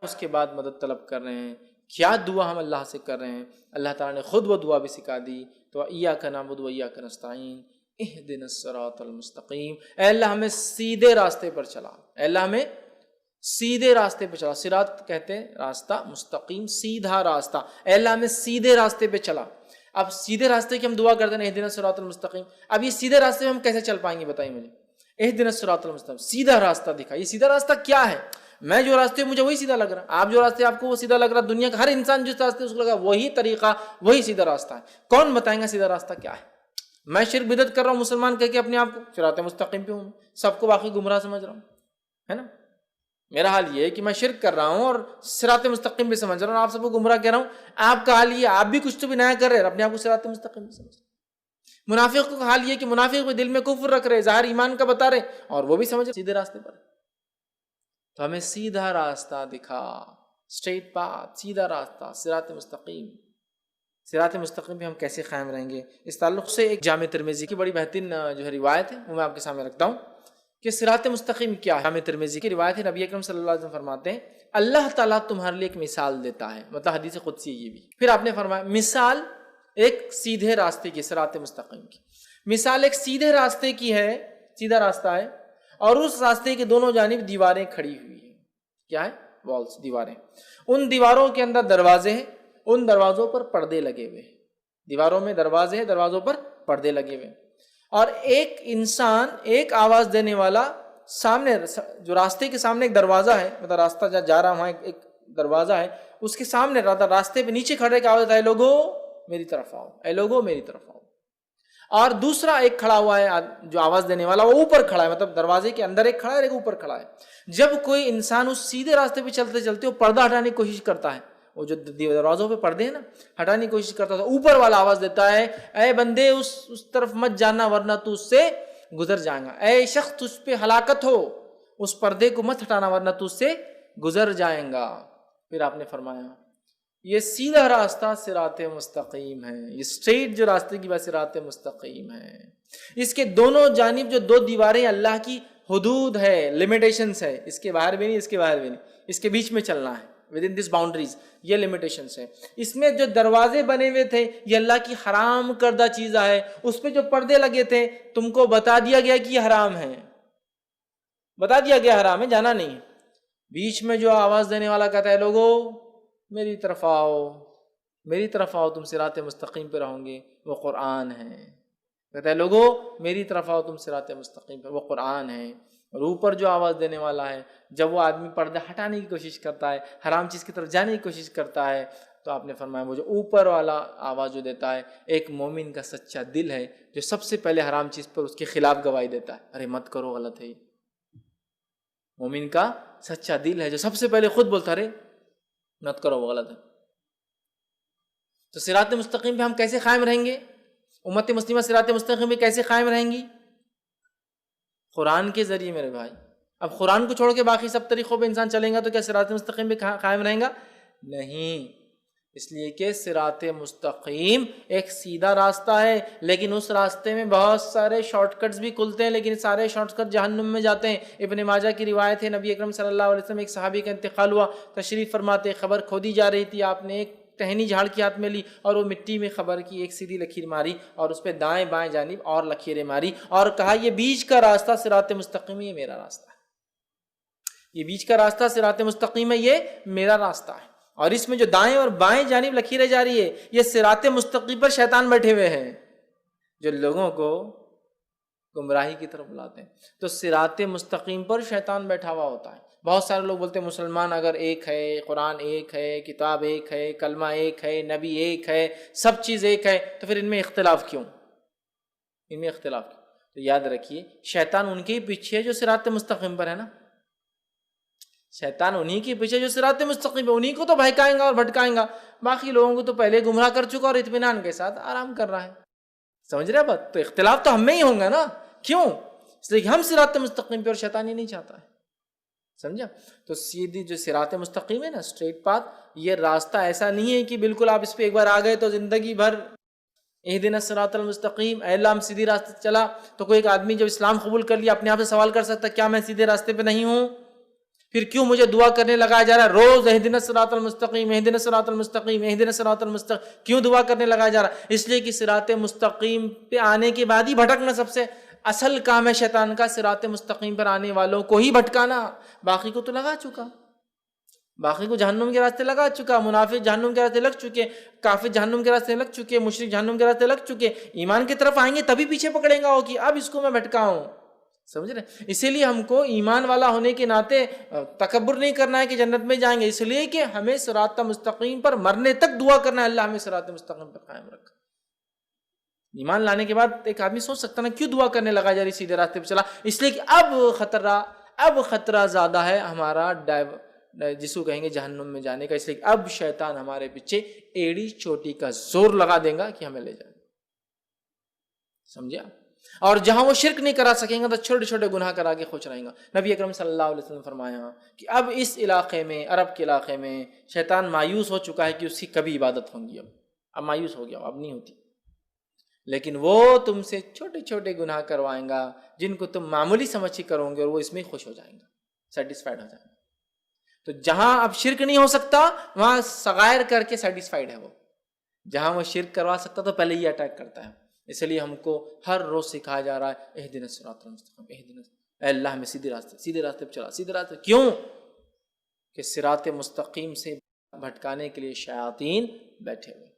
اس کے بعد مدد طلب کر رہے ہیں، کیا دعا ہم اللہ سے کر رہے ہیں، اللہ تعالیٰ نے خود وہ دعا بھی سکھا دی. تو ایاک نعبد و ایاک نستعین اہدنا الصراط المستقیم، اے اللہ ہمیں سیدھے راستے پر چلا، اے اللہ ہمیں سیدھے راستے پہ چلا. صراط کہتے ہیں راستہ، مستقیم سیدھا راستہ، اے اللہ ہمیں سیدھے راستے پہ چلا. اب سیدھے راستے کی ہم دعا کرتے ہیں اہدنا الصراط المستقیم. اب یہ سیدھے راستے پہ ہم کیسے چل پائیں گے بتائیے مجھے. اہدنا الصراط المستقیم، سیدھا راستہ دکھا. یہ سیدھا راستہ کیا ہے؟ میں جو راستے مجھے وہی سیدھا لگ رہا، آپ جو راستے آپ کو وہ سیدھا لگ رہا، دنیا کا ہر انسان جس راستے اس کو لگا وہی طریقہ وہی سیدھا راستہ ہے. کون بتائیں گا سیدھا راستہ کیا ہے؟ میں شرک بدعت کر رہا ہوں مسلمان کہہ کے اپنے آپ کو صراط مستقیم پہ ہوں، سب کو واقعی گمراہ سمجھ رہا ہوں، ہے نا. میرا حال یہ ہے کہ میں شرک کر رہا ہوں اور صراط مستقیم پہ سمجھ رہا ہوں، آپ سب کو گمراہ کہہ رہا ہوں. آپ کا حال یہ، آپ بھی کچھ تو بھی نیا کر رہے ہیں، اپنے آپ کو صراط مستقیم پہ سمجھ رہے. منافق کا حال یہ کہ منافق بھی دل میں کفر رکھ رہے، ظاہر ایمان کا بتا رہے اور وہ بھی سمجھ رہے سیدھے راستے پر. تو ہمیں سیدھا راستہ دکھا، اسٹریٹ پاتھ، سیدھا راستہ، صراط مستقیم. صراط مستقیم پہ ہم کیسے قائم رہیں گے؟ اس تعلق سے ایک جامع ترمذی کی بڑی بہترین جو ہے روایت ہے وہ میں آپ کے سامنے رکھتا ہوں کہ صراط مستقیم کیا ہے. جامع ترمذی کی روایت ہے، نبی اکرم صلی اللہ علیہ وسلم فرماتے ہیں اللہ تعالیٰ تمہارے لیے ایک مثال دیتا ہے، مطلب حدیث قدسی یہ بھی. پھر آپ نے فرمایا مثال ایک سیدھے راستے کی، صراط مستقیم کی مثال ایک سیدھے راستے کی ہے، سیدھا راستہ ہے، اور اس راستے کے دونوں جانب دیواریں کھڑی ہوئی ہیں. کیا ہے؟ والز، دیواریں. ان دیواروں کے اندر دروازے ہیں، ان دروازوں پر پردے لگے ہوئے ہیں. دیواروں میں دروازے ہیں، دروازوں پر پردے لگے ہوئے ہیں. اور ایک انسان، ایک آواز دینے والا سامنے، جو راستے کے سامنے ایک دروازہ ہے، مطلب راستہ جہاں جا رہا وہاں ایک دروازہ ہے، اس کے سامنے راستے پہ نیچے کھڑے کے آواز دیتا ہے اے لوگو میری طرف آؤ، اے لوگو میری طرف آؤ. اور دوسرا ایک کھڑا ہوا ہے جو آواز دینے والا، وہ اوپر کھڑا ہے، مطلب دروازے کے اندر ایک کھڑا ہے، ایک اوپر کھڑا ہے. جب کوئی انسان اس سیدھے راستے پہ چلتے چلتے وہ پردہ ہٹانے کی کوشش کرتا ہے، وہ جو دروازوں پہ پردے ہیں نا ہٹانے کی کوشش کرتا ہے، تو اوپر والا آواز دیتا ہے اے بندے اس طرف مت جانا ورنہ تو اس سے گزر جائیں گا، اے شخص تجھ پہ ہلاکت ہو، اس پردے کو مت ہٹانا ورنہ تو اس سے گزر جائیں گا. پھر آپ نے فرمایا یہ سیدھا راستہ صراط مستقیم ہے، یہ اسٹریٹ جو راستے کی بات صراط مستقیم ہے. اس کے دونوں جانب جو دو دیواریں اللہ کی حدود ہے، لمیٹیشنز ہے، اس کے باہر بھی نہیں، اس کے باہر بھی نہیں، اس کے بیچ میں چلنا ہے، ود ان دس باؤنڈریز، یہ لمیٹیشنز ہے. اس میں جو دروازے بنے ہوئے تھے یہ اللہ کی حرام کردہ چیزیں ہے، اس پہ جو پردے لگے تھے تم کو بتا دیا گیا کہ یہ حرام ہے، بتا دیا گیا حرام ہے، جانا نہیں. بیچ میں جو آواز دینے والا کہتا ہے لوگو میری طرف آؤ، میری طرف آؤ، تم صراط مستقیم پہ رہو گے، وہ قرآن ہے. کہتا ہے لوگو میری طرف آؤ، تم صراط مستقیم پہ، وہ قرآن ہے. اور اوپر جو آواز دینے والا ہے، جب وہ آدمی پردہ ہٹانے کی کوشش کرتا ہے، حرام چیز کی طرف جانے کی کوشش کرتا ہے، تو آپ نے فرمایا وہ جو اوپر والا آواز جو دیتا ہے ایک مومن کا سچا دل ہے جو سب سے پہلے حرام چیز پر اس کے خلاف گواہی دیتا ہے، ارے مت کرو، غلط ہے. یہ مومن کا سچا دل ہے جو سب سے پہلے خود بولتا رہے مت کرو، وہ غلط ہے. تو صراط مستقیم پہ ہم کیسے قائم رہیں گے؟ امت مسلمہ صراط مستقیم پہ کیسے قائم رہیں گی؟ قرآن کے ذریعے میرے بھائی. اب قرآن کو چھوڑ کے باقی سب طریقوں پہ انسان چلیں گا تو کیا صراط مستقیم پہ قائم رہیں گا؟ نہیں. اس لیے کہ صراط مستقیم ایک سیدھا راستہ ہے، لیکن اس راستے میں بہت سارے شارٹ کٹس بھی کھلتے ہیں، لیکن سارے شارٹ کٹ جہنم میں جاتے ہیں. ابن ماجہ کی روایت ہے، نبی اکرم صلی اللہ علیہ وسلم ایک صحابی کا انتقال ہوا، تشریف فرماتے خبر کھودی جا رہی تھی، آپ نے ایک ٹہنی جھاڑ کے ہاتھ میں لی اور وہ مٹی میں خبر کی ایک سیدھی لکیر ماری اور اس پہ دائیں بائیں جانب اور لکیریں ماری اور کہا یہ بیچ کا راستہ صراط مستقیم، یہ میرا راستہ ہے، یہ بیچ کا راستہ صراط مستقیم ہے، یہ میرا راستہ ہے. اور اس میں جو دائیں اور بائیں جانب لکیریں جا رہی ہے یہ صراط مستقیم پر شیطان بیٹھے ہوئے ہیں جو لوگوں کو گمراہی کی طرف بلاتے ہیں. تو صراط مستقیم پر شیطان بیٹھا ہوا ہوتا ہے. بہت سارے لوگ بولتے ہیں مسلمان اگر ایک ہے، قرآن ایک ہے، کتاب ایک ہے، کلمہ ایک ہے، نبی ایک ہے، سب چیز ایک ہے، تو پھر ان میں اختلاف کیوں؟ ان میں اختلاف کیوں؟ تو یاد رکھیے شیطان ان کے ہی پیچھے جو صراط مستقیم پر ہے نا، شیطان انہی کے پیچھے جو صراط مستقیم ہے انہی کو تو بہکائیں گا اور بھٹکائیں گا، باقی لوگوں کو تو پہلے گمراہ کر چکا اور اطمینان کے ساتھ آرام کر رہا ہے. سمجھ رہے بات؟ تو اختلاف تو ہم میں ہی ہوں گا نا. کیوں؟ اس لیے کہ ہم صراط مستقیم پہ اور شیطان ہی نہیں چاہتا ہے. سمجھا؟ تو سیدھی جو صراط مستقیم ہے نا، اسٹریٹ پاتھ، یہ راستہ ایسا نہیں ہے کہ بالکل آپ اس پہ ایک بار آ گئے تو زندگی بھر اہدنا الصراط المستقیم، اے اللہ ہم سیدھی راستے چلا. تو کوئی ایک آدمی جب اسلام قبول کر لیا اپنے آپ سے سوال کر سکتا کیا میں سیدھے راستے پہ نہیں ہوں؟ پھر کیوں مجھے دعا کرنے لگایا جا رہا ہے روز اہدنا الصراط المستقیم اہدنا الصراط المستقیم اہدنا الصراط المستقیم؟ کیوں دعا کرنے لگایا جا رہا ہے؟ اس لیے کہ صراط مستقیم پہ آنے کے بعد ہی بھٹکنا سب سے اصل کام ہے شیطان کا، صراط مستقیم پر آنے والوں کو ہی بھٹکانا، باقی کو تو لگا چکا، باقی کو جہنم کے راستے لگا چکا، منافق جہنم کے راستے لگ چکے، کافر جہنم کے راستے لگ چکے، مشرک جہنم کے راستے لگ چکے، ایمان کی طرف آئیں گے تبھی پیچھے پکڑیں گا وہ کہ اب اس کو میں بھٹکاؤں، سمجھ رہے؟ اسی لیے ہم کو ایمان والا ہونے کے ناطے تکبر نہیں کرنا ہے کہ جنت میں جائیں گے، اس لیے کہ ہمیں صراط مستقیم پر مرنے تک دعا کرنا ہے اللہ ہمیں صراط مستقیم پر قائم رکھا۔ ایمان لانے کے بعد ایک آدمی سوچ سکتا نا کیوں دعا کرنے لگا جا رہی سیدھے راستے پہ چلا؟ اس لیے کہ اب خطرہ زیادہ ہے ہمارا جس کو کہیں گے جہنم میں جانے کا، اس لیے کہ اب شیطان ہمارے پیچھے ایڑی چوٹی کا زور لگا دے گا کہ ہمیں لے جائے، سمجھا؟ اور جہاں وہ شرک نہیں کرا سکیں گا تو چھوٹے چھوٹے گناہ کرا کے خوش رہیں گا۔ نبی اکرم صلی اللہ علیہ وسلم نے فرمایا کہ اب اس علاقے میں، عرب کے علاقے میں شیطان مایوس ہو چکا ہے کہ اس کی کبھی عبادت ہوں گی، اب مایوس ہو گیا، اب نہیں ہوتی، لیکن وہ تم سے چھوٹے چھوٹے گناہ کروائیں گا جن کو تم معمولی سمجھ کے کرو گے، اور وہ اس میں خوش ہو جائیں گا، سیٹسفائیڈ ہو جائیں گا۔ تو جہاں اب شرک نہیں ہو سکتا وہاں صغائر کر کے سیٹسفائیڈ ہے وہ، جہاں وہ شرک کروا سکتا تو پہلے ہی اٹیک کرتا ہے۔ اس لیے ہم کو ہر روز سکھایا جا رہا ہے اہدنا الصراط المستقیم، اے اللہ ہمیں سیدھے راستے پہ چلا، سیدھے راستے۔ کیوں کہ صراط مستقیم سے بھٹکانے کے لیے شیاطین بیٹھے ہوئے۔